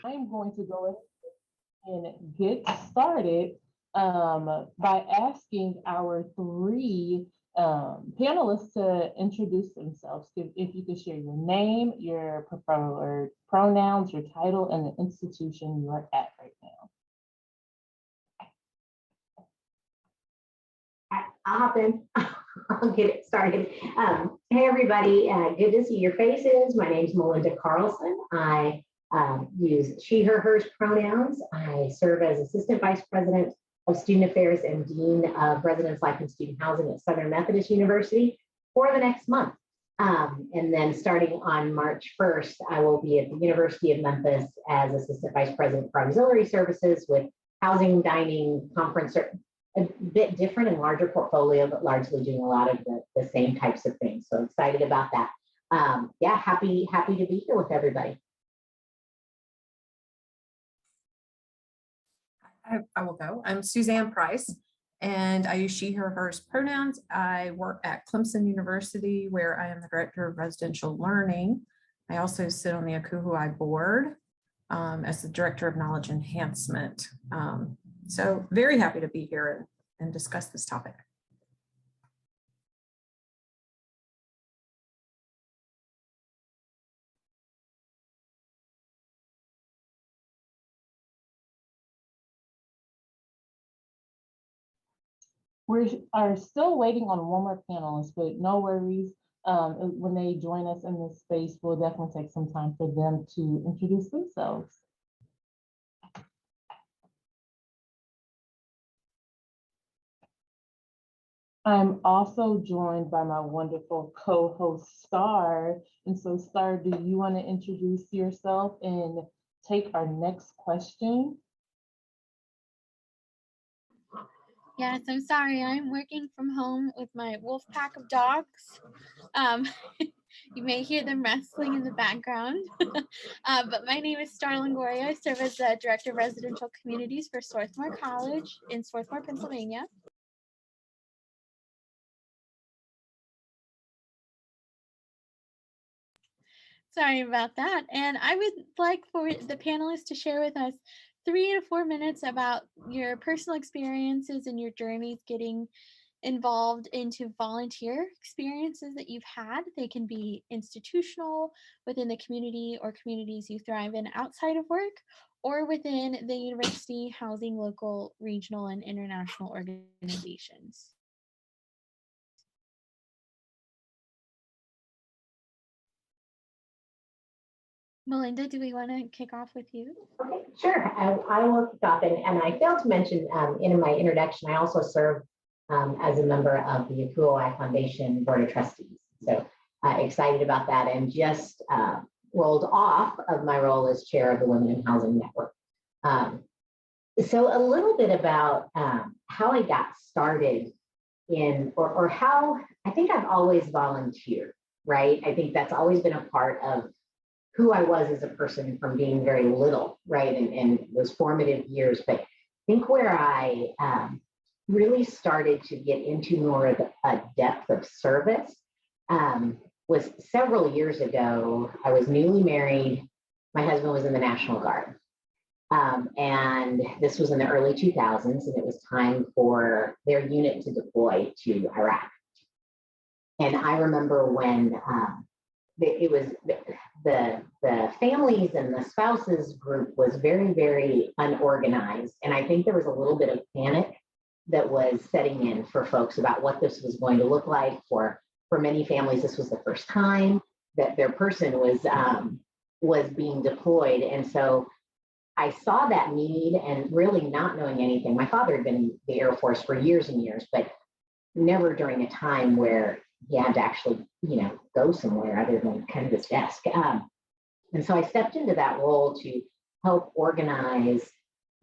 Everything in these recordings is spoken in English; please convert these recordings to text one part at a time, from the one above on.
I'm going to go ahead and get started by asking our three panelists to introduce themselves. If you could share your name, your preferred pronouns, your title, and the institution you are at right now. I'll hop in. I'll get it started. Hey, everybody. Good to see your faces. My name is Melinda Carlson. I use she, her, hers pronouns. I serve as Assistant Vice President of Student Affairs and Dean of Residence Life and Student Housing at Southern Methodist University for the next month. And then starting on March 1st, I will be at the University of Memphis as Assistant Vice President for Auxiliary Services with housing, dining, conference, a bit different and larger portfolio, but largely doing a lot of the same types of things. So excited about that. Yeah, happy to be here with everybody. I will go. I'm Suzanne Price, and I use she, her, hers pronouns. I work at Clemson University, where I am the Director of Residential Learning. I also sit on the ACUHO board as the Director of Knowledge Enhancement. So very happy to be here and discuss this topic. We are still waiting on one more panelist, but no worries. When they join us in this space, we'll definitely take some time for them to introduce themselves. I'm also joined by my wonderful co-host, Star. And so, Star, do you want to introduce yourself and take our next question? Yes, I'm sorry. I'm working from home with my wolf pack of dogs. You may hear them wrestling in the background. But my name is Star Longoria. I serve as the Director of Residential Communities for Swarthmore College in Swarthmore, Pennsylvania. Sorry about that. And I would like for the panelists to share with us 3 to 4 minutes about your personal experiences and your journeys getting involved into volunteer experiences that you've had. They can be institutional, within the community or communities you thrive in outside of work, or within the university, housing local, regional, and international organizations. Melinda, do we want to kick off with you? Okay, sure. I will kick off. And I failed to mention in my introduction, I also serve as a member of the ACUHO Foundation Board of Trustees. So excited about that, and just rolled off of my role as chair of the Women in Housing Network. So a little bit about how I got started in, or how I think I've always volunteered, right? I think that's always been a part of who I was as a person from being very little, right? And those formative years. But I think where I really started to get into more of a depth of service was several years ago. I was newly married. My husband was in the National Guard. And this was in the early 2000s, and it was time for their unit to deploy to Iraq. And I remember when it was the families and the spouses group was very, very unorganized. And I think there was a little bit of panic that was setting in for folks about what this was going to look like. For many families, this was the first time that their person was being deployed. And so I saw that need, and really not knowing anything. My father had been in the Air Force for years and years, but never during a time where he had to actually, go somewhere other than kind of his desk. And so I stepped into that role to help organize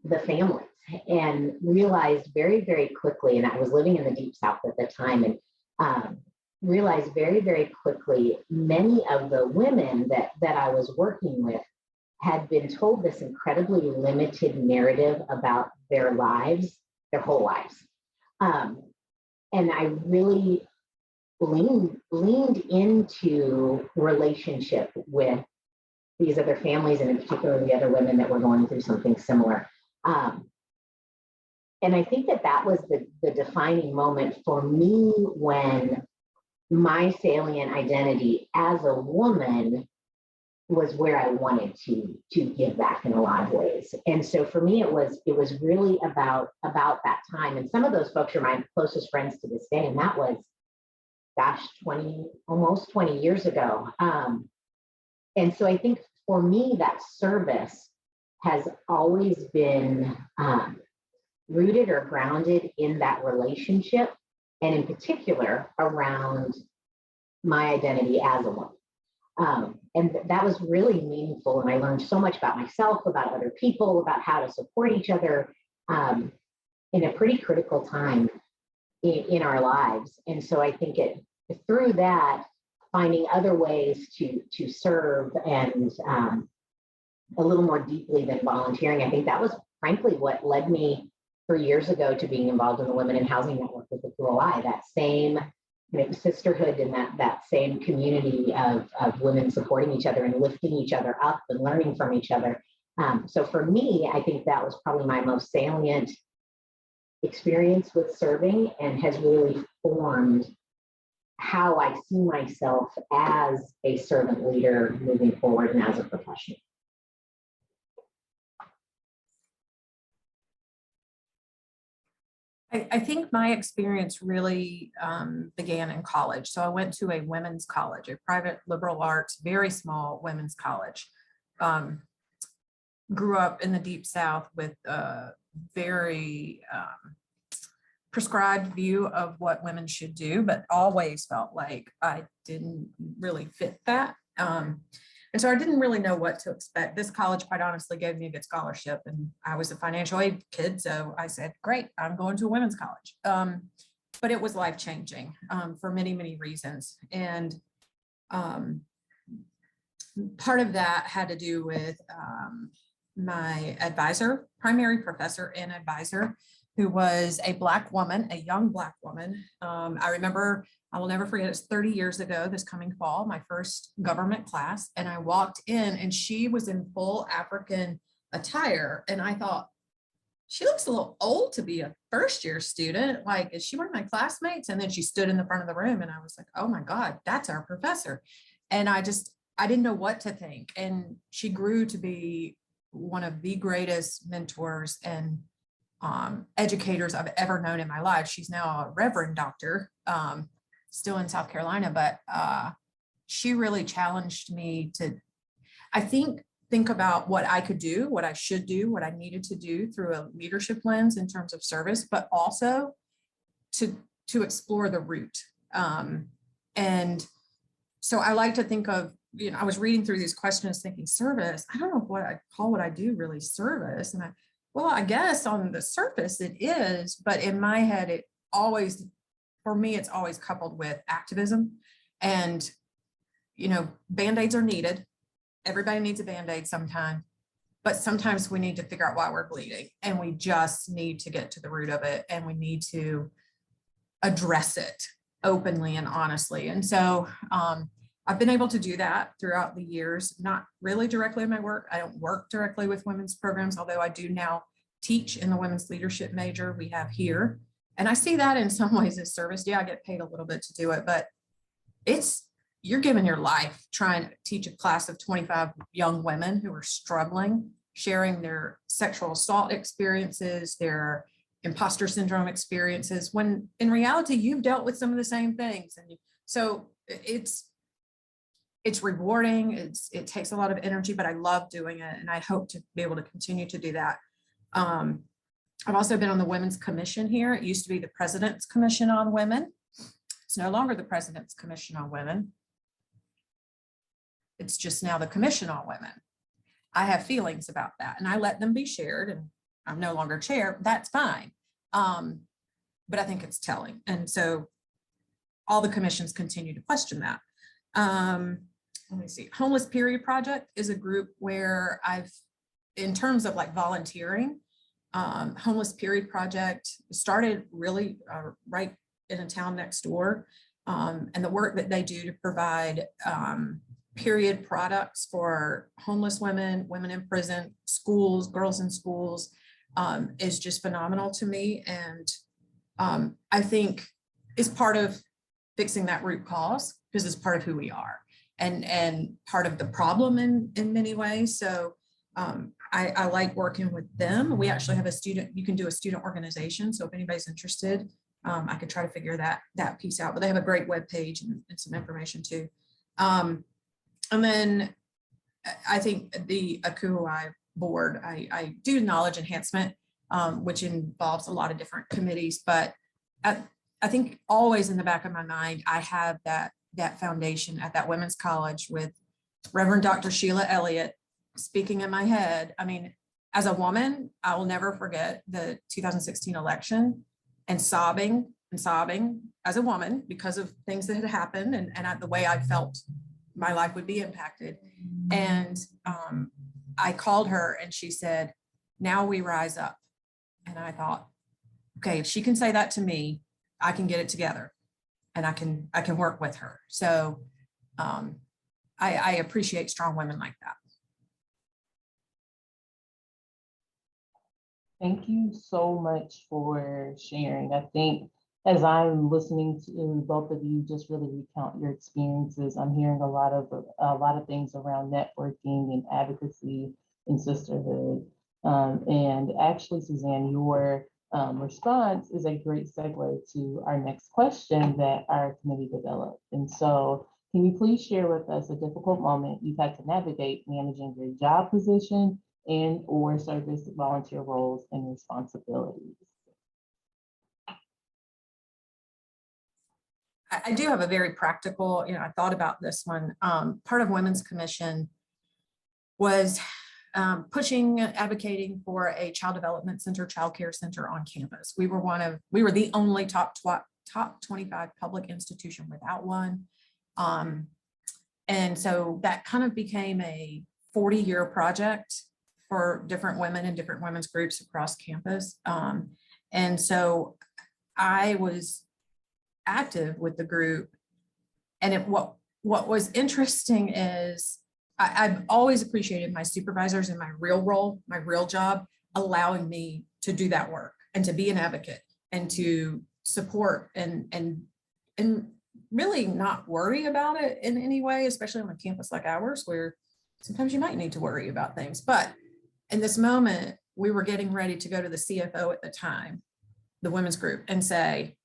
the families, and realized very, very quickly, and I was living in the Deep South at the time, and realized very, very quickly, many of the women that I was working with had been told this incredibly limited narrative about their lives, their whole lives. And I really leaned into relationship with these other families, and in particular the other women that were going through something similar. And I think that was the defining moment for me when my salient identity as a woman was where I wanted to give back in a lot of ways. And so for me, it was really about that time. And some of those folks are my closest friends to this day. And that was, gosh, almost 20 years ago. And so I think for me, that service has always been rooted or grounded in that relationship, and in particular around my identity as a woman. And that was really meaningful. And I learned so much about myself, about other people, about how to support each other in a pretty critical time in our lives. And so I think through that, finding other ways to serve and a little more deeply than volunteering, I think that was frankly what led me 3 years ago to being involved in the Women in Housing Network with the ACUHO, that same sisterhood and that same community of women supporting each other and lifting each other up and learning from each other. So for me, I think that was probably my most salient experience with serving, and has really formed how I see myself as a servant leader moving forward and as a professional. I think my experience really began in college. So I went to a women's college, a private liberal arts, very small women's college. Grew up in the Deep South with a very prescribed view of what women should do, but always felt like I didn't really fit that. And so I didn't really know what to expect. This college, quite honestly, gave me a good scholarship, and I was a financial aid kid. So I said, great, I'm going to a women's college. But it was life-changing for many, many reasons. And part of that had to do with my advisor, primary professor and advisor, who was a Black woman, a young Black woman. I remember, I will never forget, it's 30 years ago this coming fall, my first government class, and I walked in and she was in full African attire. And I thought, she looks a little old to be a first year student. Like, is she one of my classmates? And then she stood in the front of the room and I was like, oh my God, that's our professor. And I didn't know what to think. And she grew to be one of the greatest mentors and educators I've ever known in my life. She's now a Reverend doctor, still in South Carolina, but she really challenged me to, I think about what I could do, what I should do, what I needed to do through a leadership lens in terms of service, but also to explore the root. And so I like to think of, I was reading through these questions thinking service, I don't know what I call what I do really service. And I guess on the surface it is, but in my head, for me, it's always coupled with activism. And, Band-Aids are needed. Everybody needs a Band-Aid sometime, but sometimes we need to figure out why we're bleeding, and we just need to get to the root of it, and we need to address it openly and honestly. And so I've been able to do that throughout the years, not really directly in my work. I don't work directly with women's programs, although I do now teach in the women's leadership major we have here. And I see that in some ways as service. Yeah, I get paid a little bit to do it, but you're giving your life trying to teach a class of 25 young women who are struggling, sharing their sexual assault experiences, their imposter syndrome experiences, when in reality, you've dealt with some of the same things. And so it's rewarding. It takes a lot of energy, but I love doing it. And I hope to be able to continue to do that. I've also been on the Women's Commission here. It used to be the President's Commission on Women. It's no longer the President's Commission on Women. It's just now the Commission on Women. I have feelings about that, and I let them be shared, and I'm no longer chair. That's fine. But I think it's telling. And so all the commissions continue to question that. Let me see. Homeless Period Project is a group where in terms of like volunteering, Homeless Period Project started really right in a town next door. And the work that they do to provide period products for homeless women, women in prison, schools, girls in schools, is just phenomenal to me. And I think is part of fixing that root cause, because it's part of who we are and part of the problem in many ways. So I like working with them. We actually have a student, you can do a student organization. So if anybody's interested, I could try to figure that piece out, but they have a great webpage and some information too. And then I think the ACUHO board, I do knowledge enhancement, which involves a lot of different committees, but I think always in the back of my mind, I have that foundation at that women's college with Reverend Dr. Sheila Elliott speaking in my head. I mean, as a woman, I will never forget the 2016 election and sobbing as a woman because of things that had happened and the way I felt my life would be impacted. And I called her and she said, "Now we rise up." And I thought, okay, if she can say that to me, I can get it together and I can work with her. So I appreciate strong women like that. Thank you so much for sharing. I think as I'm listening to both of you just really recount your experiences, I'm hearing a lot of things around networking and advocacy and sisterhood. And actually, Suzanne, your response is a great segue to our next question that our committee developed. And so, can you please share with us a difficult moment you've had to navigate managing your job position and or service volunteer roles and responsibilities? I do have a very practical, I thought about this one. Part of Women's Commission was advocating for a child development center, child care center on campus. We were the only top 25 public institution without one. And so that kind of became a 40-year project for different women and different women's groups across campus. And so I was active with the group. And what was interesting is I've always appreciated my supervisors in my real role, my real job, allowing me to do that work and to be an advocate and to support and really not worry about it in any way, especially on a campus like ours, where sometimes you might need to worry about things. But in this moment, we were getting ready to go to the CFO at the time, the women's group, and say,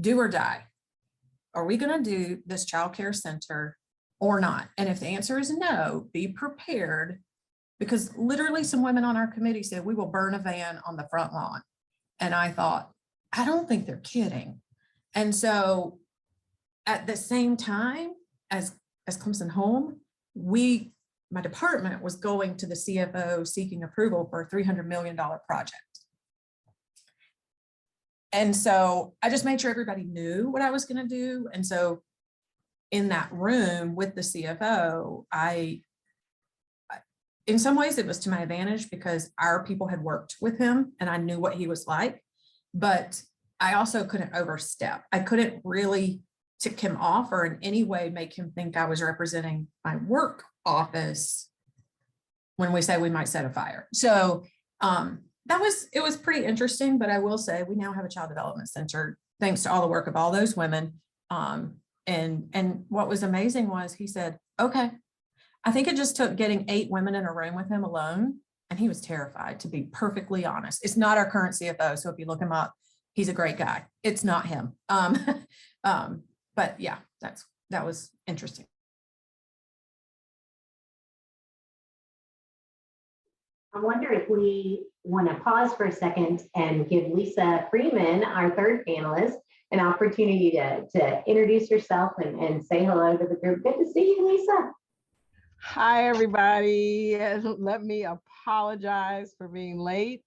do or die. Are we going to do this child care center or not? And if the answer is no, be prepared, because literally some women on our committee said, we will burn a van on the front lawn. And I thought, I don't think they're kidding. And so at the same time as Clemson Home, my department was going to the CFO seeking approval for a $300 million project. And so I just made sure everybody knew what I was going to do. And so in that room with the CFO, in some ways it was to my advantage because our people had worked with him and I knew what he was like, but I also couldn't overstep. I couldn't really tick him off or in any way make him think I was representing my work office when we say we might set a fire. So it was pretty interesting, but I will say we now have a child development center thanks to all the work of all those women. And what was amazing was he said, okay, I think it just took getting 8 women in a room with him alone. And he was terrified, to be perfectly honest. It's not our current CFO. So if you look him up, he's a great guy. It's not him. But yeah, that was interesting. I wonder if we want to pause for a second and give Lisa Freeman, our third panelist, an opportunity to introduce herself and say hello to the group. Good to see you, Lisa. Hi, everybody. Let me apologize for being late.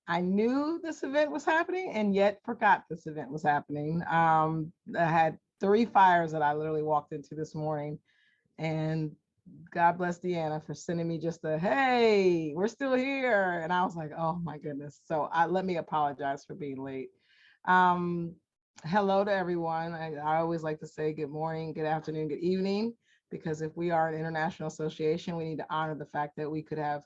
I knew this event was happening and yet forgot this event was happening. I had 3 fires that I literally walked into this morning, and God bless Deanna for sending me just a, hey, we're still here. And I was like, oh my goodness. So let me apologize for being late. Hello to everyone. I always like to say good morning, good afternoon, good evening. because if we are an international association, we need to honor the fact that we could have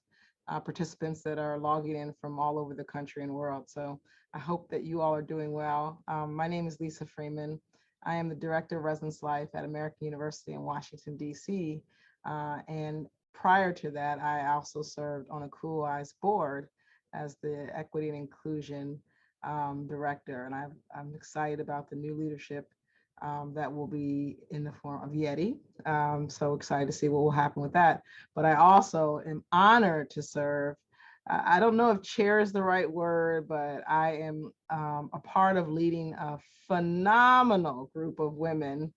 participants that are logging in from all over the country and world. So I hope that you all are doing well. My name is Lisa Freeman. I am the Director of Residence Life at American University in Washington, D.C. And prior to that, I also served on ACUHO's board as the Equity and Inclusion Director. And I'm excited about the new leadership that will be in the form of Yeti. So excited to see what will happen with that. But I also am honored to serve. I don't know if chair is the right word, but I am a part of leading a phenomenal group of women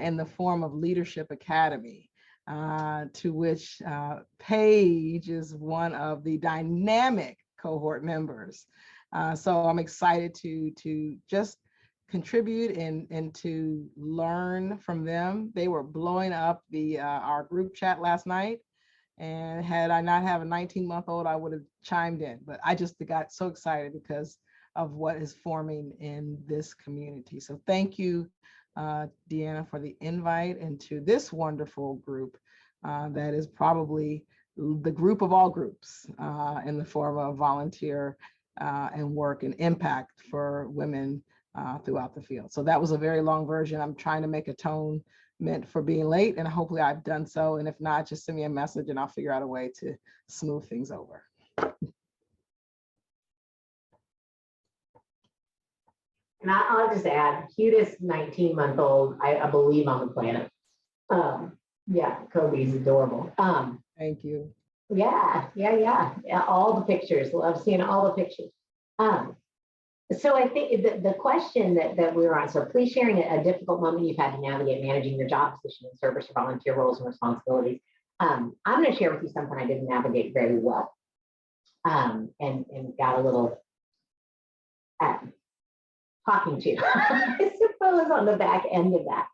in the form of Leadership Academy, to which Paige is one of the dynamic cohort members. So I'm excited to just contribute and to learn from them. They were blowing up our group chat last night. And had I not have a 19-month-old, I would have chimed in. But I just got so excited because of what is forming in this community. So thank you, Deanna, for the invite, and to this wonderful group that is probably the group of all groups in the form of volunteer and work and impact for women throughout the field. So that was a very long version. I'm trying to make atonement for being late, and hopefully I've done so. And if not, just send me a message and I'll figure out a way to smooth things over. And I'll just add, cutest 19-month-old, I believe, on the planet. Yeah, Kobe's adorable. Thank you. Yeah. All the pictures, love seeing all the pictures. So I think the question that we were on, so please sharing a difficult moment you've had to navigate managing your job position in service or volunteer roles and responsibilities. I'm going to share with you something I didn't navigate very well, and got a little talking to, I suppose, on the back end of that.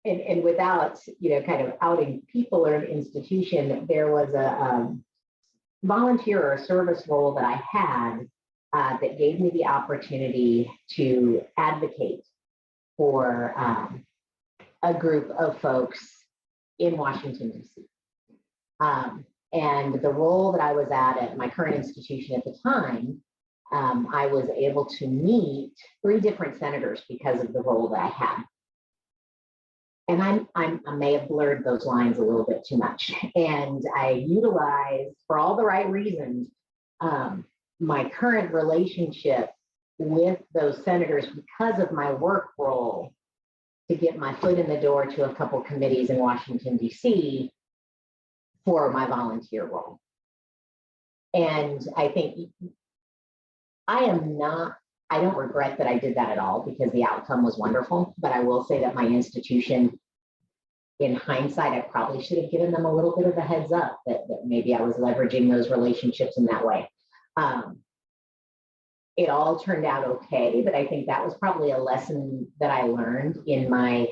And without, kind of outing people or an institution, there was a volunteer or a service role that I had that gave me the opportunity to advocate for a group of folks in Washington, D.C. And the role that I was at my current institution at the time, I was able to meet 3 different senators because of the role that I had. And I may have blurred those lines a little bit too much. And I utilized, for all the right reasons, my current relationship with those senators because of my work role to get my foot in the door to a couple committees in Washington, D.C. for my volunteer role. And I think I don't regret that I did that at all because the outcome was wonderful, but I will say that my institution, in hindsight, I probably should have given them a little bit of a heads up that maybe I was leveraging those relationships in that way. It all turned out okay, but I think that was probably a lesson that I learned in my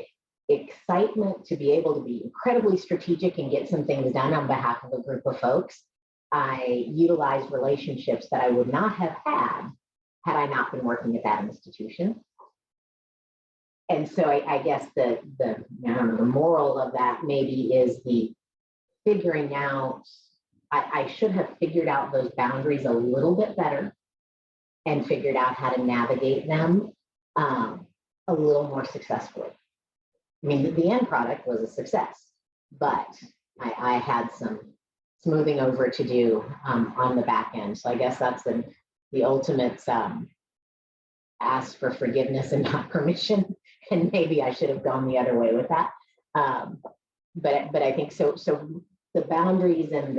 excitement to be able to be incredibly strategic and get some things done on behalf of a group of folks. I utilized relationships that I would not have had I not been working at that institution. And so I guess the moral of that maybe is the figuring out, I should have figured out those boundaries a little bit better and figured out how to navigate them a little more successfully. I mean, the end product was a success, but I had some smoothing over to do on the back end. So I guess that's the ultimate ask for forgiveness and not permission. And maybe I should have gone the other way with that. But I think so the boundaries and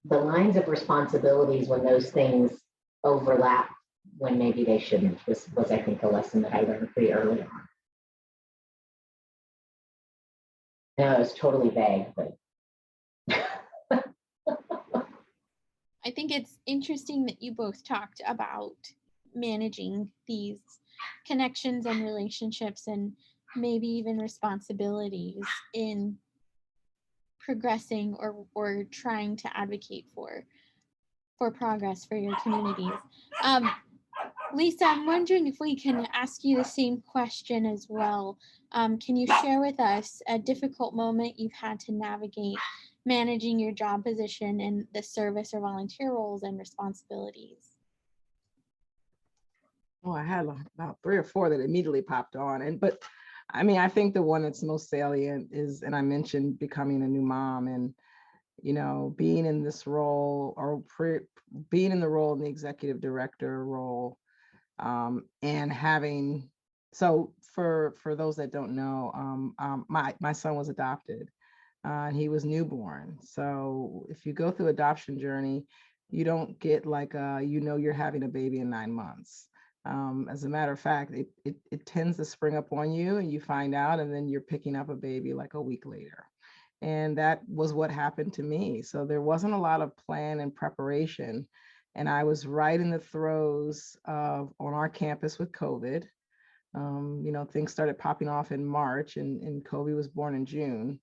the lines of responsibilities when those things overlap when maybe they shouldn't was I think a lesson that I learned pretty early on. No, it was totally vague, but I think it's interesting that you both talked about managing these connections and relationships and maybe even responsibilities in progressing or trying to advocate for progress for your communities. Lisa, I'm wondering if we can ask you the same question as well. Can you share with us a difficult moment you've had to navigate managing your job position in the service or volunteer roles and responsibilities? Oh, I had about 3 or 4 that immediately popped on. But I mean, I think the one that's most salient is, and I mentioned becoming a new mom and, being in this role or being in the role in the executive director role, and having, so for those that don't know, my son was adopted, and he was newborn. So if you go through adoption journey, you don't get like, you're having a baby in 9 months. As a matter of fact, it tends to spring up on you and you find out, and then you're picking up a baby like a week later. And that was what happened to me. So there wasn't a lot of plan and preparation. And I was right in the throes of on our campus with COVID. Things started popping off in March, and Kobe was born in June.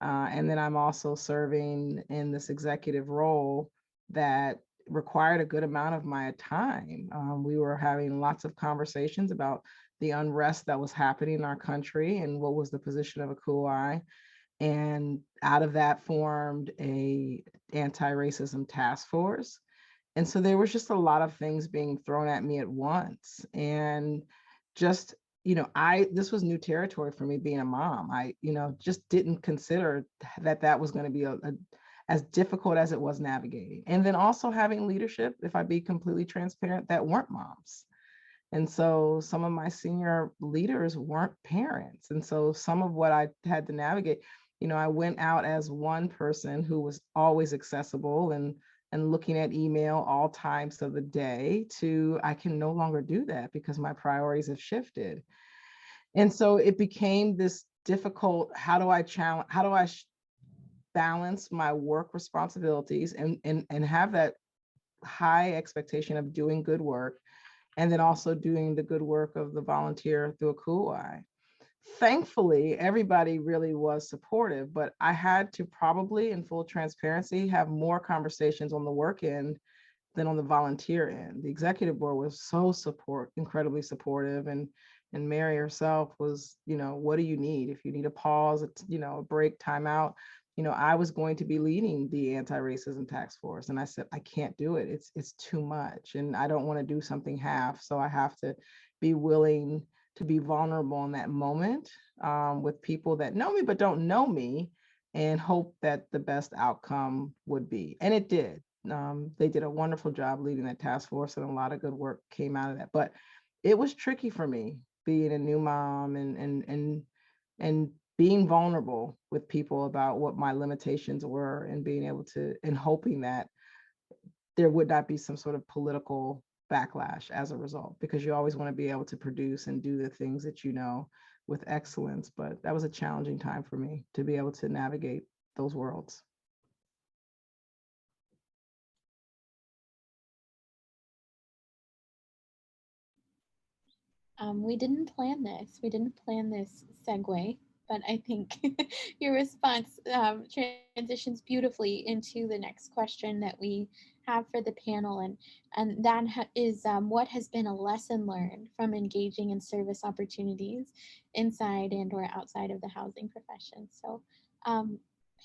And then I'm also serving in this executive role that required a good amount of my time. We were having lots of conversations about the unrest that was happening in our country and what was the position of ACUHO. And out of that formed a anti-racism task force. And so there was just a lot of things being thrown at me at once. And just, this was new territory for me being a mom. I, just didn't consider that was going to be as difficult as it was navigating. And then also having leadership, if I be completely transparent, that weren't moms. And so some of my senior leaders weren't parents. And so some of what I had to navigate, I went out as one person who was always accessible and looking at email all times of the day to I can no longer do that because my priorities have shifted. And so it became this difficult, how do I balance my work responsibilities and have that high expectation of doing good work, and then also doing the good work of the volunteer through ACUHO. Thankfully, everybody really was supportive, but I had to probably, in full transparency, have more conversations on the work end than on the volunteer end. The executive board was so incredibly supportive, and Mary herself was, what do you need? If you need a pause, a break, timeout, I was going to be leading the anti-racism task force. And I said, I can't do it. It's too much. And I don't want to do something half. So I have to be willing to be vulnerable in that moment with people that know me, but don't know me, and hope that the best outcome would be. And it did. They did a wonderful job leading that task force, and a lot of good work came out of that. But it was tricky for me being a new mom and being vulnerable with people about what my limitations were, and being able to, and hoping that there would not be some sort of political backlash as a result, because you always want to be able to produce and do the things that with excellence. But that was a challenging time for me to be able to navigate those worlds. We didn't plan this. We didn't plan this segue, but I think your response transitions beautifully into the next question that we have for the panel, and that is what has been a lesson learned from engaging in service opportunities inside and or outside of the housing profession. So,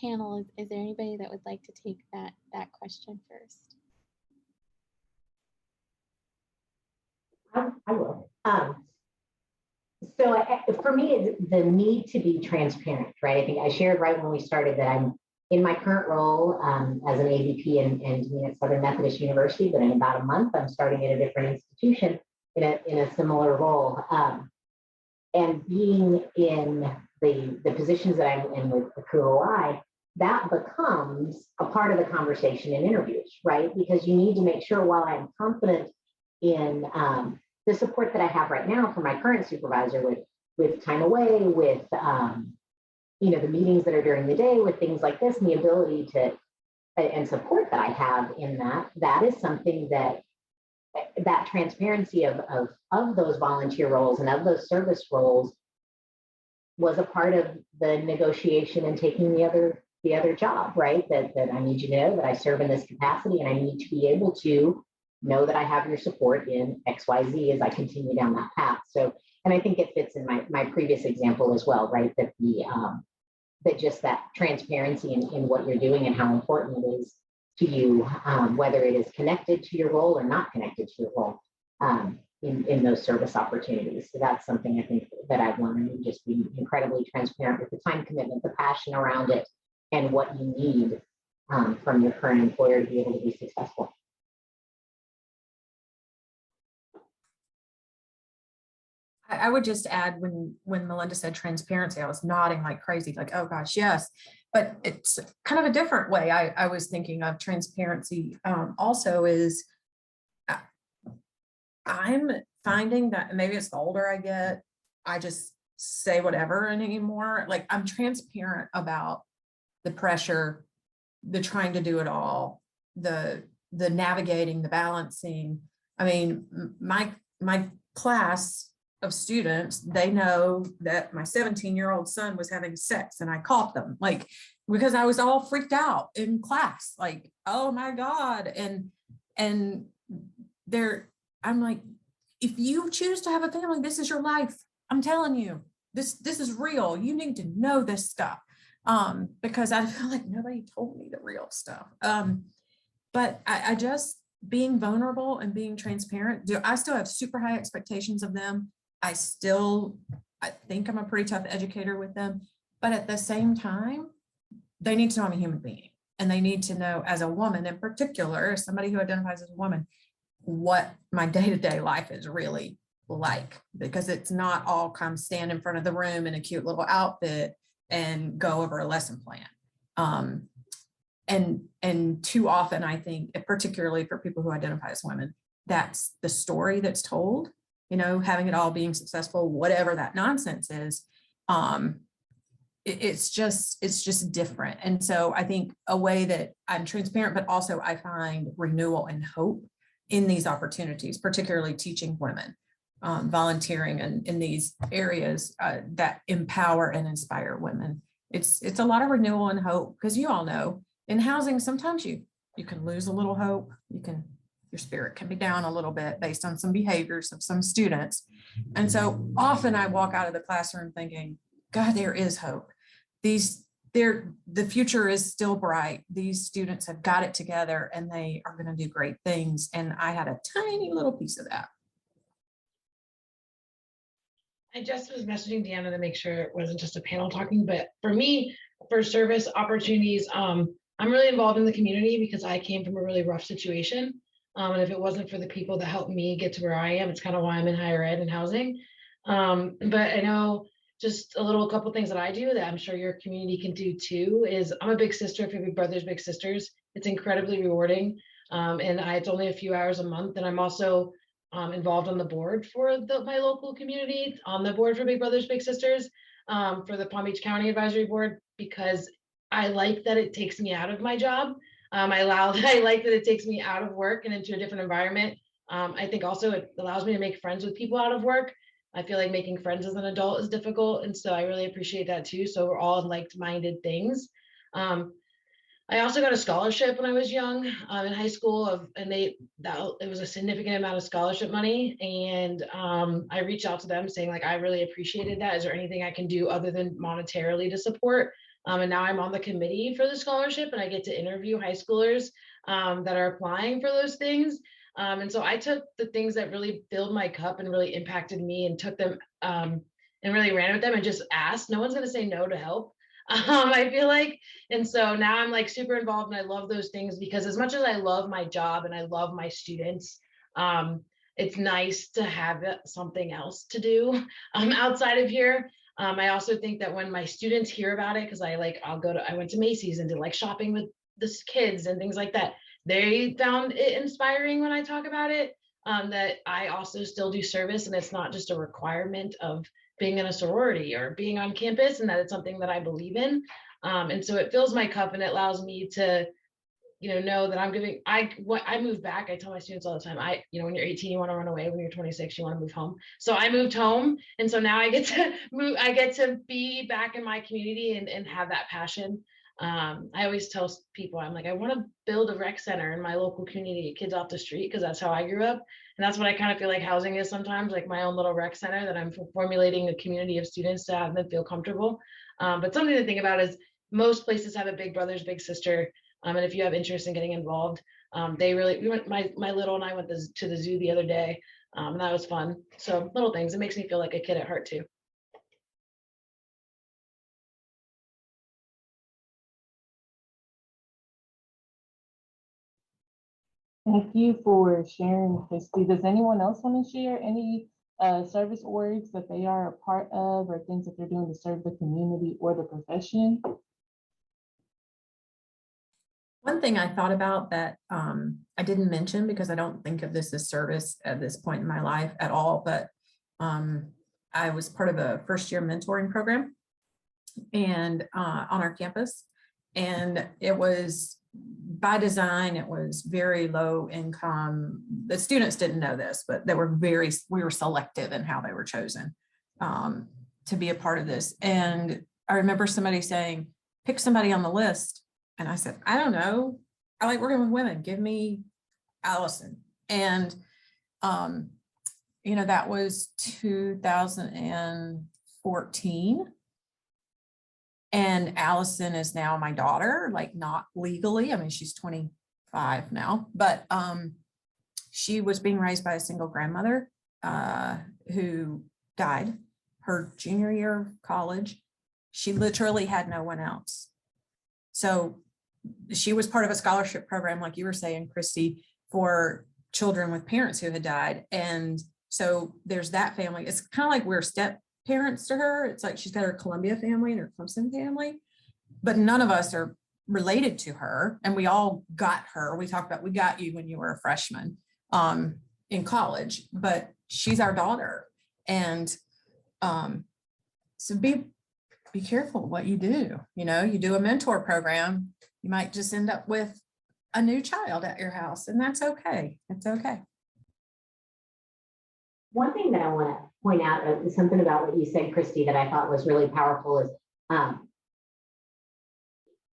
panel, is there anybody that would like to take that question first? I will. So for me, it's the need to be transparent, right? I think I shared right when we started that I'm in my current role as an AVP at Southern Methodist University, but in about a month, I'm starting at a different institution in a similar role. And being in the positions that I'm in with ACUHO, that becomes a part of the conversation in interviews, right? Because you need to make sure, while I'm confident in the support that I have right now from my current supervisor with time away, with the meetings that are during the day, with things like this, and the ability to and support that I have in that is something that transparency of those volunteer roles and of those service roles was a part of the negotiation and taking the other job, right? That I need you to know that I serve in this capacity, and I need to be able to know that I have your support in XYZ as I continue down that path. So And I think it fits in my previous example as well, right? That that just that transparency in what you're doing and how important it is to you, whether it is connected to your role or not connected to your role, in those service opportunities. So that's something I think that I've learned, and just be incredibly transparent with the time commitment, the passion around it, and what you need from your current employer to be able to be successful. I would just add, when Melinda said transparency, I was nodding like crazy, like, oh gosh, yes. But it's kind of a different way. I was thinking of transparency also is, I'm finding that maybe it's the older I get, I just say whatever anymore. Like, I'm transparent about the pressure, the trying to do it all, the navigating, the balancing. I mean, my class of students, they know that my 17-year-old son was having sex, and I caught them, like, because I was all freaked out in class, like, oh my God. And I'm like, if you choose to have a family, this is your life. I'm telling you, this is real. You need to know this stuff. Because I feel like nobody told me the real stuff. But I just, being vulnerable and being transparent, I still have super high expectations of them. I think I'm a pretty tough educator with them, but at the same time, they need to know I'm a human being, and they need to know, as a woman in particular, as somebody who identifies as a woman, what my day-to-day life is really like, because it's not all come stand in front of the room in a cute little outfit and go over a lesson plan. And too often, I think, particularly for people who identify as women, that's the story that's told, you know, having it all, being successful, whatever that nonsense is. It's just different. And so I think a way that I'm transparent, but also I find renewal and hope in these opportunities, particularly teaching women, volunteering in these areas that empower and inspire women. It's a lot of renewal and hope, because you all know, in housing, sometimes you can lose a little hope. Your spirit can be down a little bit based on some behaviors of some students. And so often I walk out of the classroom thinking, God, there is hope. The future is still bright. These students have got it together, and they are going to do great things. And I had a tiny little piece of that. I just was messaging Deanna to make sure it wasn't just a panel talking, but for me, for service opportunities, I'm really involved in the community because I came from a really rough situation. And if it wasn't for the people that helped me get to where I am, it's kind of why I'm in higher ed and housing. But I know just a couple things that I do that I'm sure your community can do too is, I'm a big sister for Big Brothers Big Sisters. It's incredibly rewarding. And it's only a few hours a month. And I'm also involved on the board for my local community, on the board for Big Brothers Big Sisters, for the Palm Beach County Advisory Board, because I like that it takes me out of my job. I like that it takes me out of work and into a different environment. I think also it allows me to make friends with people out of work. I feel like making friends as an adult is difficult. And so I really appreciate that too. So we're all like-minded things. I also got a scholarship when I was young in high school, it was a significant amount of scholarship money. And I reached out to them saying, like, I really appreciated that. Is there anything I can do other than monetarily to support? And now I'm on the committee for the scholarship, and I get to interview high schoolers that are applying for those things. And so I took the things that really filled my cup and really impacted me and took them and really ran with them and just asked. No one's going to say no to help. I feel like, and so now I'm like super involved, and I love those things, because as much as I love my job and I love my students, it's nice to have something else to do outside of here. I also think that when my students hear about it, because I went to Macy's and did like shopping with the kids and things like that. They found it inspiring when I talk about it, that I also still do service, and it's not just a requirement of being in a sorority or being on campus, and that it's something that I believe in. And so it fills my cup, and it allows me to, know that I'm giving, I moved back. I tell my students all the time, when you're 18, you want to run away. When you're 26, you want to move home. So I moved home. And so now I get to move, I get to be back in my community and have that passion. I always tell people, I'm like, I want to build a rec center in my local community, kids off the street, because that's how I grew up. And that's what I kind of feel like housing is sometimes, like my own little rec center that I'm formulating a community of students to have them feel comfortable. But something to think about is most places have a big brothers, big sister. And if you have interest in getting involved, we went, my little and I went to the zoo the other day, and that was fun. So little things, it makes me feel like a kid at heart too. Thank you for sharing, Christy. Does anyone else want to share any service orgs that they are a part of or things that they're doing to serve the community or the profession? One thing I thought about that I didn't mention because I don't think of this as service at this point in my life at all, but I was part of a first-year mentoring program and on our campus, and it was by design. It was very low income. The students didn't know this, but we were selective in how they were chosen to be a part of this. And I remember somebody saying, pick somebody on the list. And I said, I don't know. I like working with women. Give me Allison. And, that was 2014. And Allison is now my daughter, like not legally. I mean, she's 25 now, but she was being raised by a single grandmother who died her junior year of college. She literally had no one else. So she was part of a scholarship program, like you were saying, Christy, for children with parents who had died. And so there's that family. It's kind of like we're step parents to her. It's like she's got her Columbia family and her Clemson family, but none of us are related to her. And we all got her. We talked about, we got you when you were a freshman in college, but she's our daughter. And so be careful what you do. You do a mentor program, you might just end up with a new child at your house, and that's okay. It's okay. One thing that I want to point out is something about what you said, Christy, that I thought was really powerful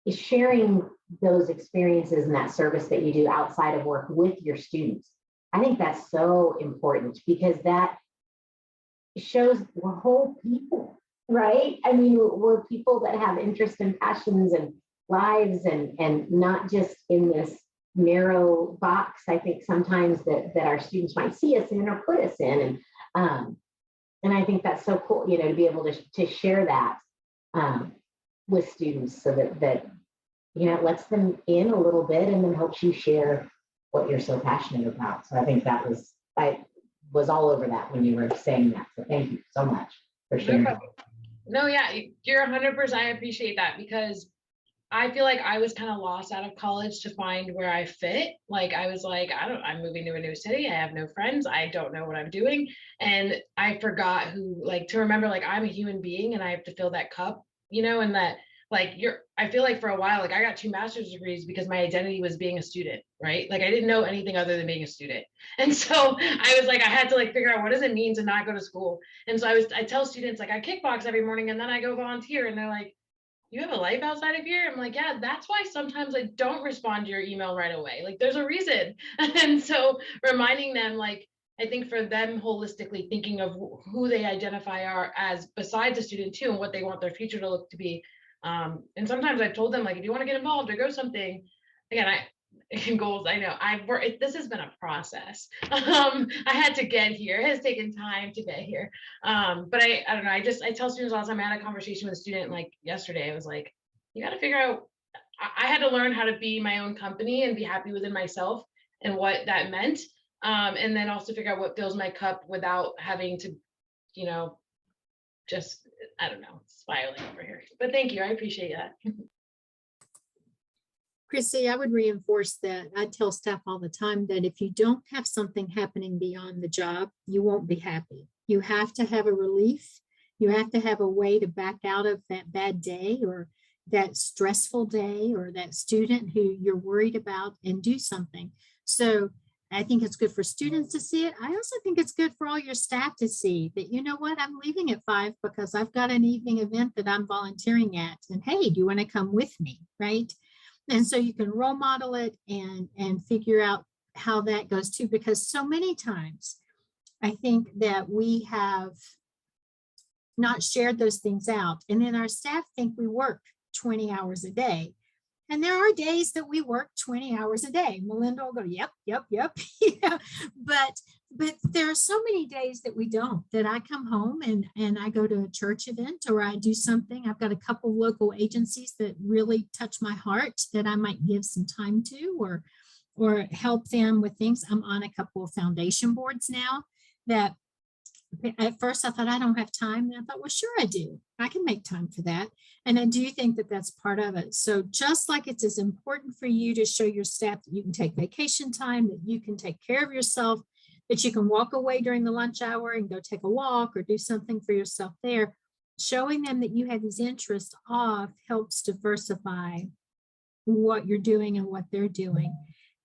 is sharing those experiences and that service that you do outside of work with your students. I think that's so important because that shows we're whole people, right? I mean, we're people that have interests and passions and lives and not just in this narrow box, I think sometimes that our students might see us in or put us in. And I think that's so cool, to be able to share that with students so that lets them in a little bit and then helps you share what you're so passionate about. So I think I was all over that when you were saying that. So thank you so much for sharing. No, yeah, you're 100%. I appreciate that because I feel like I was kind of lost out of college to find where I fit. Like I was like, I'm moving to a new city. I have no friends. I don't know what I'm doing. And I forgot to remember, like, I'm a human being and I have to fill that cup, and that I feel like for a while, like I got 2 master's degrees because my identity was being a student, right? Like I didn't know anything other than being a student. And so I was like, I had to figure out what does it mean to not go to school. And so I tell students, like I kickbox every morning and then I go volunteer and they're like, you have a life outside of here? I'm like, yeah, that's why sometimes I don't respond to your email right away. Like there's a reason. And so reminding them, I think for them holistically thinking of who they identify as besides a student too, and what they want their future to look to be. And sometimes I've told them, if you want to get involved or go something, again, goals, I know this has been a process. I had to get here. It has taken time to get here. But I don't know. I tell students all the time. I had a conversation with a student yesterday. I was like, you got to figure out, I had to learn how to be my own company and be happy within myself and what that meant. And then also figure out what fills my cup without having to, just, I don't know, spiraling over here. But thank you. I appreciate that. Chrissy, I would reinforce that. I tell staff all the time that if you don't have something happening beyond the job, you won't be happy. You have to have a relief. You have to have a way to back out of that bad day or that stressful day or that student who you're worried about and do something. So I think it's good for students to see it. I also think it's good for all your staff to see that, you know what, I'm leaving at 5 because I've got an evening event that I'm volunteering at. And hey, do you want to come with me? Right. And so you can role model it and figure out how that goes too, because so many times I think that we have not shared those things out. And then our staff think we work 20 hours a day. And there are days that we work 20 hours a day. Melinda will go, yep. Yeah. But there are so many days that we don't, that I come home and I go to a church event or I do something. I've got a couple of local agencies that really touch my heart that I might give some time to or help them with things. I'm on a couple of foundation boards now that at first I thought I don't have time. And I thought, well, sure I do. I can make time for that. And I do think that that's part of it. So just like it's as important for you to show your staff that you can take vacation time, that you can take care of yourself, that you can walk away during the lunch hour and go take a walk or do something for yourself there, showing them that you have these interests off helps diversify what you're doing and what they're doing.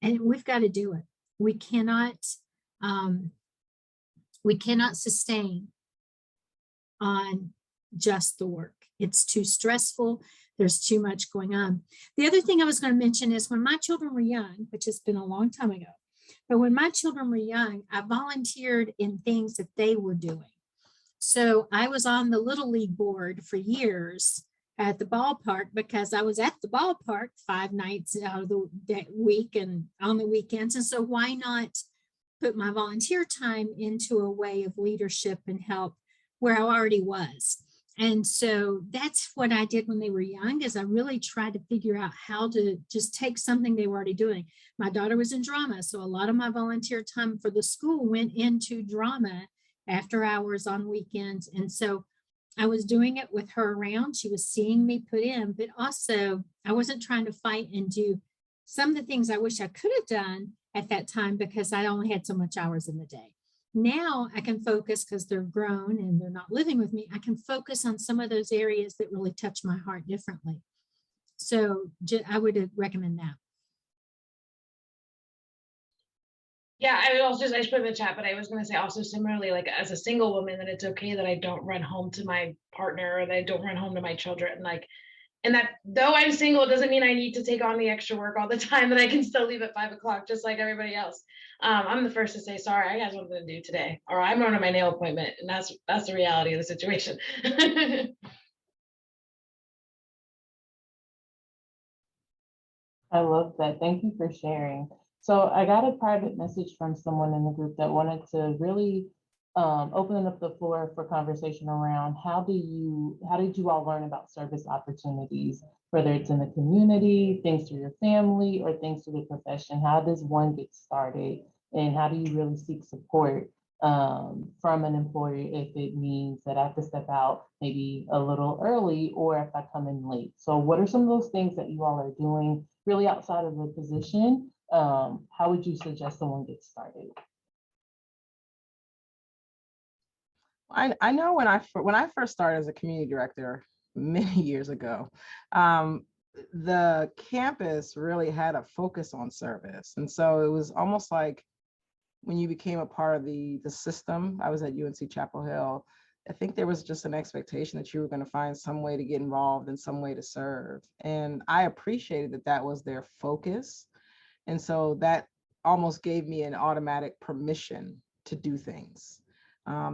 And we've got to do it. We cannot sustain on just the work. It's too stressful. There's too much going on. The other thing I was going to mention is when my children were young, which has been a long time ago, but when my children were young, I volunteered in things that they were doing. So I was on the Little League board for years at the ballpark because I was at the ballpark 5 nights out of the week and on the weekends. And so why not put my volunteer time into a way of leadership and help where I already was. And so that's what I did when they were young, is I really tried to figure out how to just take something they were already doing. My daughter was in drama, so a lot of my volunteer time for the school went into drama after hours on weekends. And so I was doing it with her around. She was seeing me put in, but also I wasn't trying to fight and do some of the things I wish I could have done at that time because I only had so much hours in the day. Now I can focus because they're grown and they're not living with me. I can focus on some of those areas that really touch my heart differently. So I would recommend that. Yeah, I just put in the chat, but I was going to say also similarly, like as a single woman, that it's okay that I don't run home to my partner or that I don't run home to my children. Like, and that though I'm single, it doesn't mean I need to take on the extra work all the time, that I can still leave at 5 o'clock, just like everybody else. I'm the first to say, sorry, I got something to do today, or I'm running my nail appointment. And that's the reality of the situation. I love that. Thank you for sharing. So I got a private message from someone in the group that wanted to really open up the floor for conversation around how did you all learn about service opportunities, whether it's in the community, things through your family, or things through the profession. How does one get started, and how do you really seek support from an employer if it means that I have to step out maybe a little early or if I come in late? So what are some of those things that you all are doing really outside of the position? How would you suggest someone get started? I know when I first started as a community director many years ago, the campus really had a focus on service. And so it was almost like when you became a part of the system. I was at UNC Chapel Hill. I think there was just an expectation that you were going to find some way to get involved and some way to serve. And I appreciated that that was their focus. And so that almost gave me an automatic permission to do things.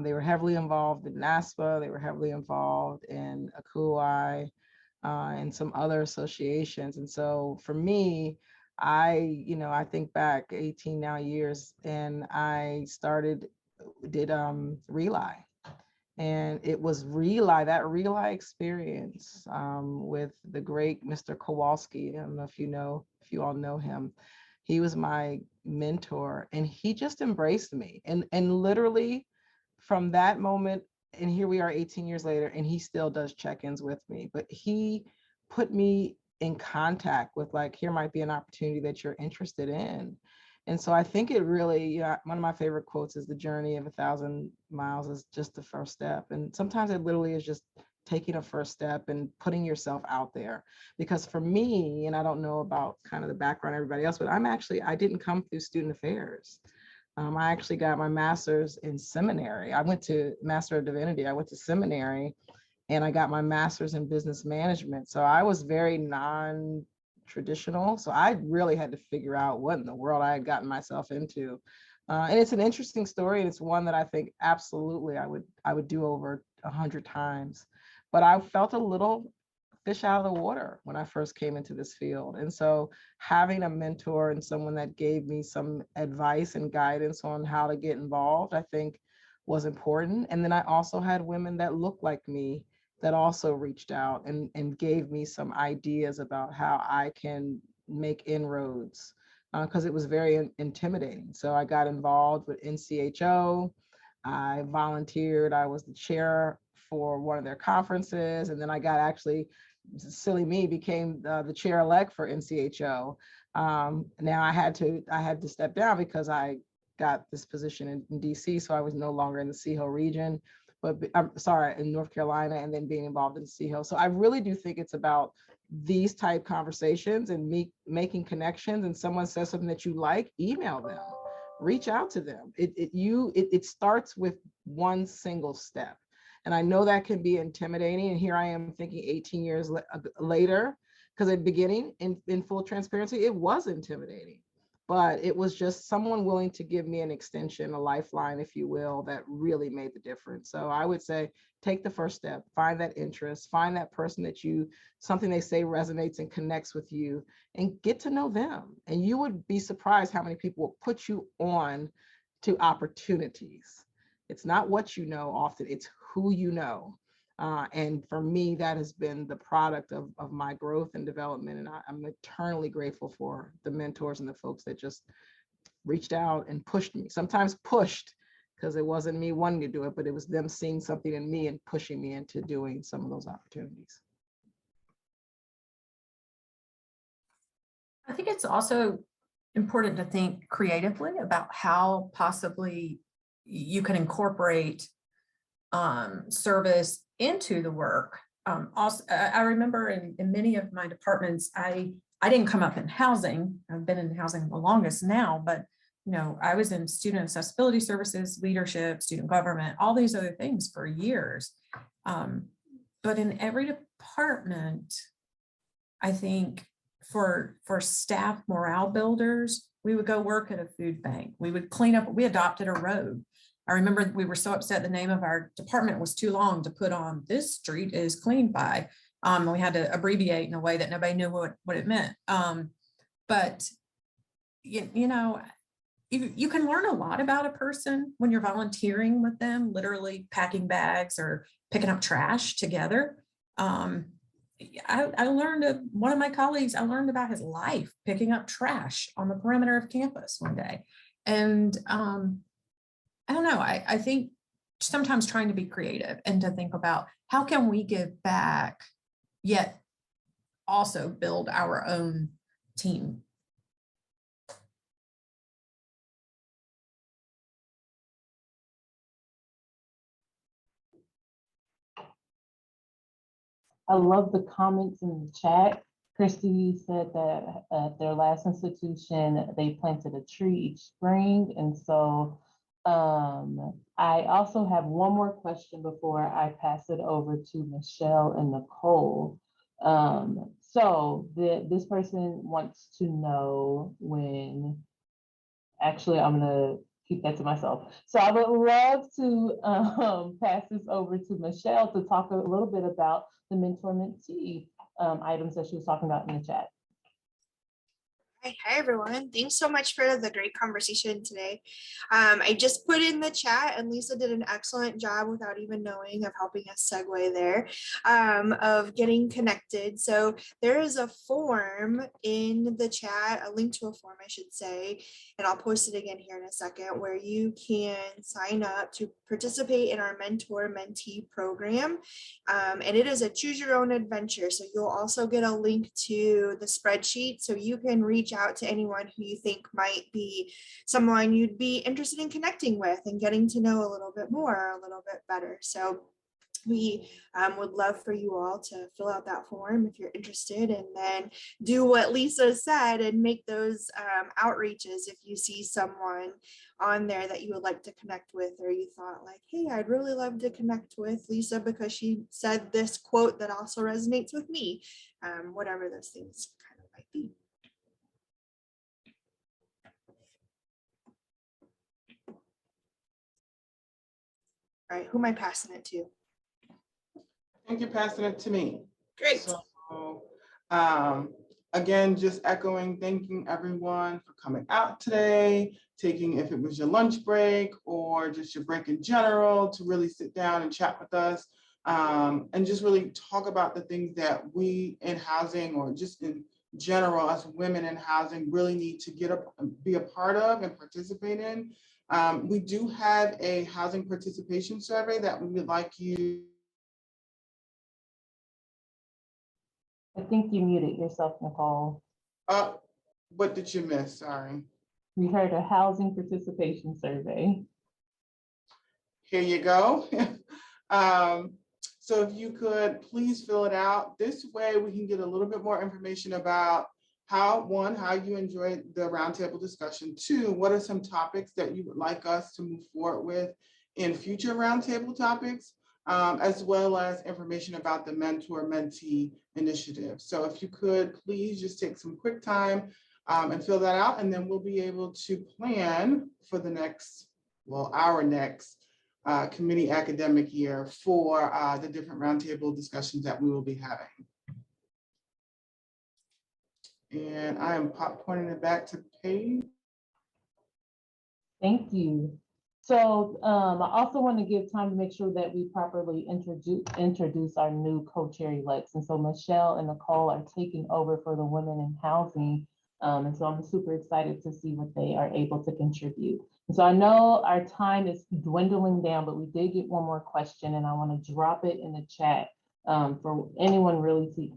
They were heavily involved in NASPA. They were heavily involved in ACUHO and some other associations. And so for me, I think back 18 now years, and I did Rely. And it was that Rely experience with the great Mr. Kowalski. I don't know if you all know him. He was my mentor, and he just embraced me. And literally from that moment, and here we are 18 years later, and he still does check-ins with me, but he put me in contact with, like, here might be an opportunity that you're interested in. And so I think it really, one of my favorite quotes is, the journey of 1,000 miles is just the first step. And sometimes it literally is just taking a first step and putting yourself out there. Because for me, and I don't know about kind of the background of everybody else, but I didn't come through student affairs. I actually got my master's in seminary. I went to Master of Divinity. I went to seminary and I got my master's in business management. So I was very non-traditional. So I really had to figure out what in the world I had gotten myself into. And it's an interesting story. And it's one that I think absolutely I would do over 100 times. But I felt a little fish out of the water when I first came into this field. And so having a mentor and someone that gave me some advice and guidance on how to get involved, I think was important. And then I also had women that looked like me that also reached out and gave me some ideas about how I can make inroads, because it was very intimidating. So I got involved with NCHO. I volunteered. I was the chair for one of their conferences. And then I got actually, silly me, became the chair-elect for NCHO. Now I had to step down because I got this position in DC, so I was no longer in the ACUHO region, but I'm sorry, in North Carolina, and then being involved in CIHO. So I really do think it's about these type conversations and me making connections, and someone says something that you like, email them, reach out to them. It starts with one single step. And I know that can be intimidating. And here I am thinking 18 years later, because at the beginning, in full transparency, it was intimidating. But it was just someone willing to give me an extension, a lifeline, if you will, that really made the difference. So I would say, take the first step, find that interest, find that person that something they say resonates and connects with you, and get to know them. And you would be surprised how many people will put you on to opportunities. It's not what you know often, it's who you know. And for me, that has been the product of my growth and development. And I'm eternally grateful for the mentors and the folks that just reached out and pushed me, sometimes pushed, because it wasn't me wanting to do it, but it was them seeing something in me and pushing me into doing some of those opportunities. I think it's also important to think creatively about how possibly you can incorporate service into the work. Also, I remember in many of my departments, I didn't come up in housing. I've been in housing the longest now, but I was in student accessibility services, leadership, student government, all these other things for years. But in every department, I think for staff morale builders, we would go work at a food bank. We would clean up, we adopted a road. I remember we were so upset the name of our department was too long to put on this street is cleaned by. We had to abbreviate in a way that nobody knew what it meant. But you can learn a lot about a person when you're volunteering with them, literally packing bags or picking up trash together. I learned one of my colleagues, I learned about his life picking up trash on the perimeter of campus one day. And I don't know, I think sometimes trying to be creative and to think about how can we give back, yet also build our own team. I love the comments in the chat. Christy said that at their last institution, they planted a tree each spring. And so I also have one more question before I pass it over to Michelle and Nicole. So this person wants to know when, actually, I'm gonna keep that to myself. So I would love to pass this over to Michelle to talk a little bit about the mentor-mentee items that she was talking about in the chat. Hi everyone. Thanks so much for the great conversation today. I just put in the chat, and Lisa did an excellent job without even knowing of helping us segue there, of getting connected. So there is a form in the chat, a link to a form I should say, and I'll post it again here in a second, where you can sign up to participate in our mentor-mentee program. And it is a choose your own adventure. So you'll also get a link to the spreadsheet, so you can reach out to anyone who you think might be someone you'd be interested in connecting with and getting to know a little bit more, a little bit better. So we would love for you all to fill out that form if you're interested, and then do what Lisa said and make those outreaches if you see someone on there that you would like to connect with, or you thought like, hey, I'd really love to connect with Lisa because she said this quote that also resonates with me, whatever those things kind of might be. All right, who am I passing it to? I think you're passing it to me. Great. So, again, just echoing, thanking everyone for coming out today, taking, if it was your lunch break or just your break in general, to really sit down and chat with us, and just really talk about the things that we in housing, or just in general as women in housing, really need to be a part of and participate in. We do have a housing participation survey that we would like you. I think you muted yourself, Nicole. What did you miss? Sorry. We heard a housing participation survey. Here you go. So if you could please fill it out. This way we can get a little bit more information about how you enjoyed the roundtable discussion. Two, what are some topics that you would like us to move forward with in future roundtable topics, as well as information about the mentor-mentee initiative. So if you could please just take some quick time and fill that out, and then we'll be able to plan for the next, our next committee academic year for the different roundtable discussions that we will be having. And I am pointing it back to Paige. Thank you. So I also want to give time to make sure that we properly introduce our new co-chair-elects. And so Michelle and Nicole are taking over for the Women in Housing. And so I'm super excited to see what they are able to contribute. And so I know our time is dwindling down, but we did get one more question, and I want to drop it in the chat for anyone really to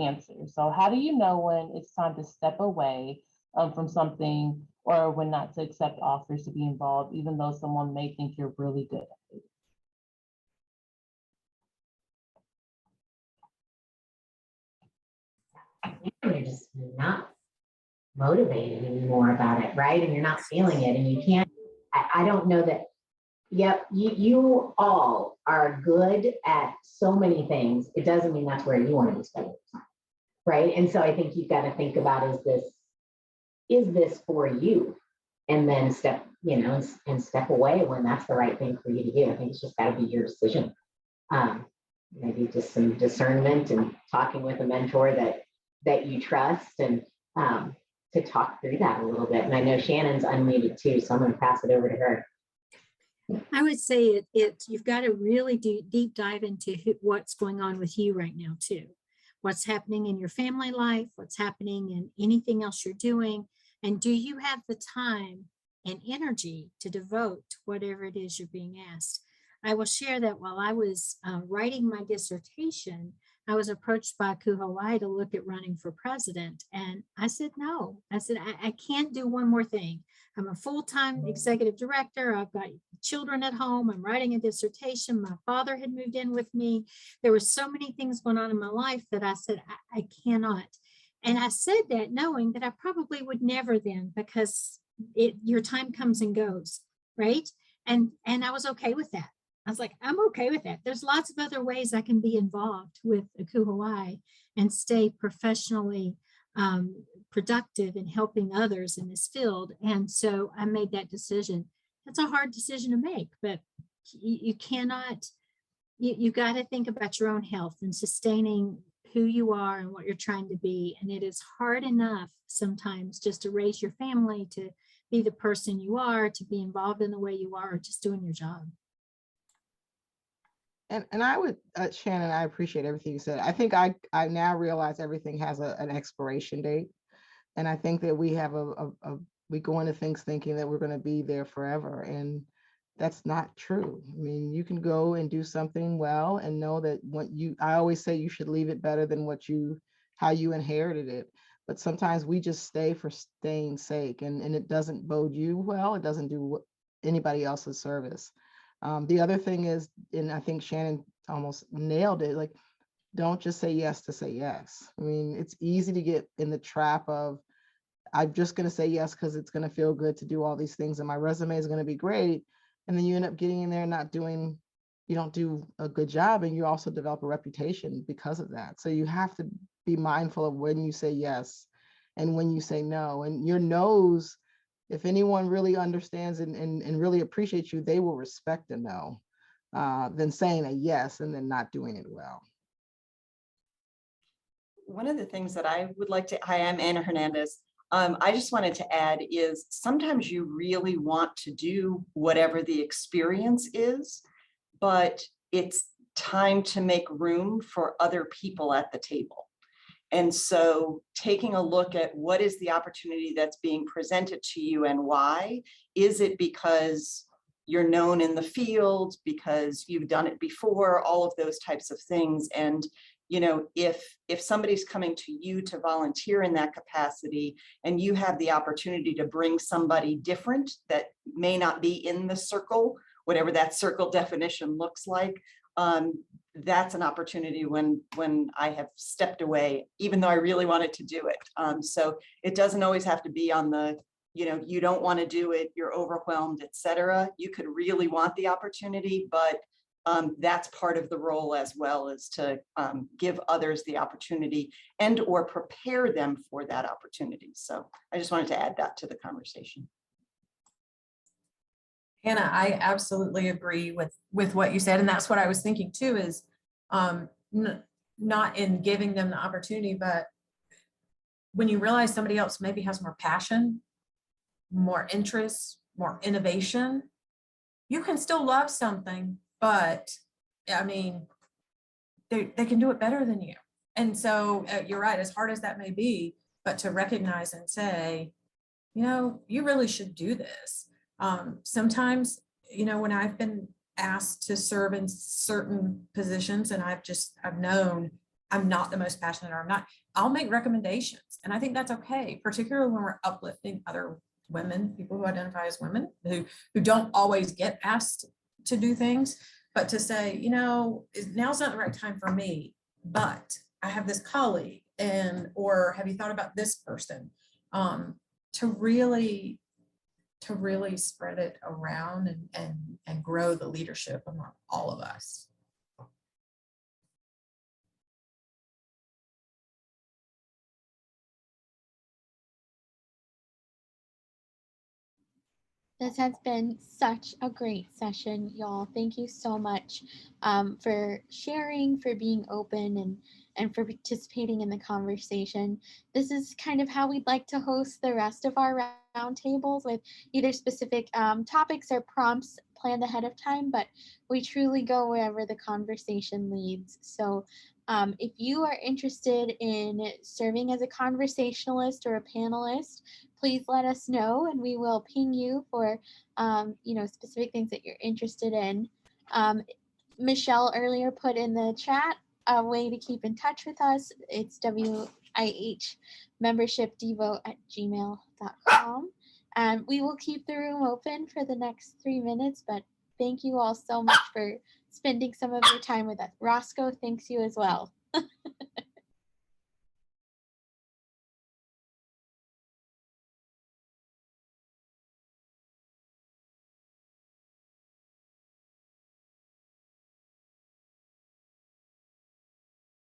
answer. So how do you know when it's time to step away from something, or when not to accept offers to be involved, even though someone may think you're really good at it? You're just not motivated anymore about it, right? And you're not feeling it, and you can't, I don't know that, yep, you all are good at so many things. It doesn't mean that's where you want to be spending time, right? And so I think you've got to think about, is this for you? And then step away when that's the right thing for you to do. I think it's just got to be your decision. Maybe just some discernment and talking with a mentor that you trust, and to talk through that a little bit. And I know Shannon's unmuted too, so I'm going to pass it over to her. I would say you've got to really do deep dive into what's going on with you right now too. What's happening in your family life, what's happening in anything else you're doing, and do you have the time and energy to devote to whatever it is you're being asked? I will share that while I was writing my dissertation, I was approached by ACUHO to look at running for president. And I said, no. I said, I can't do one more thing. I'm a full-time executive director. I've got children at home. I'm writing a dissertation. My father had moved in with me. There were so many things going on in my life that I said, I cannot. And I said that knowing that I probably would never then, because your time comes and goes, right? And I was okay with that. I was like, I'm okay with that. There's lots of other ways I can be involved with ACUHO and stay professionally productive in helping others in this field. And so I made that decision. That's a hard decision to make, but you cannot, you got to think about your own health and sustaining who you are and what you're trying to be. And it is hard enough sometimes just to raise your family, to be the person you are, to be involved in the way you are, or just doing your job. And I would, Shannon, I appreciate everything you said. I think I now realize everything has an expiration date. And I think that we have we go into things thinking that we're going to be there forever. And that's not true. I mean, you can go and do something well and know that I always say you should leave it better than how you inherited it. But sometimes we just stay for staying sake, and it doesn't bode you well. It doesn't do anybody else's service. The other thing is, and I think Shannon almost nailed it. Like, don't just say yes to say yes. I mean, it's easy to get in the trap of, I'm just going to say yes because it's going to feel good to do all these things and my resume is going to be great. And then you end up getting in there and you don't do a good job, and you also develop a reputation because of that. So you have to be mindful of when you say yes and when you say no. And your no's, if anyone really understands and really appreciates you, they will respect a no than saying a yes and then not doing it well. One of the things that I would like to, hi, I'm Anna Hernandez. I just wanted to add is sometimes you really want to do whatever the experience is, but it's time to make room for other people at the table. And so taking a look at what is the opportunity that's being presented to you and why. Is it because you're known in the field, because you've done it before, all of those types of things. And you know, if somebody's coming to you to volunteer in that capacity and you have the opportunity to bring somebody different that may not be in the circle, whatever that circle definition looks like, that's an opportunity when I have stepped away, even though I really wanted to do it. So it doesn't always have to be on the, you know, you don't want to do it, you're overwhelmed, etc. You could really want the opportunity, but that's part of the role as well, is to give others the opportunity and or prepare them for that opportunity. So I just wanted to add that to the conversation. Hannah, I absolutely agree with what you said. And that's what I was thinking too, is not in giving them the opportunity, but when you realize somebody else maybe has more passion, more interest, more innovation, you can still love something, but I mean, they can do it better than you. And so you're right, as hard as that may be, but to recognize and say, you know, you really should do this. Sometimes, you know, when I've been asked to serve in certain positions and I've known I'm not the most passionate, or I'll make recommendations. And I think that's okay, particularly when we're uplifting other women, people who identify as women, who don't always get asked to do things, but to say, you know, now's not the right time for me, but I have this colleague, or have you thought about this person? To really spread it around and grow the leadership among all of us. This has been such a great session, y'all. Thank you so much for sharing, for being open, and for participating in the conversation. This is kind of how we'd like to host the rest of our roundtables, with either specific topics or prompts planned ahead of time, but we truly go wherever the conversation leads. So if you are interested in serving as a conversationalist or a panelist, please let us know and we will ping you for you know, specific things that you're interested in. Michelle earlier put in the chat a way to keep in touch with us. It's wihmembershipdevo@gmail.com. And we will keep the room open for the next 3 minutes, but thank you all so much for spending some of your time with us. Roscoe, thanks you as well.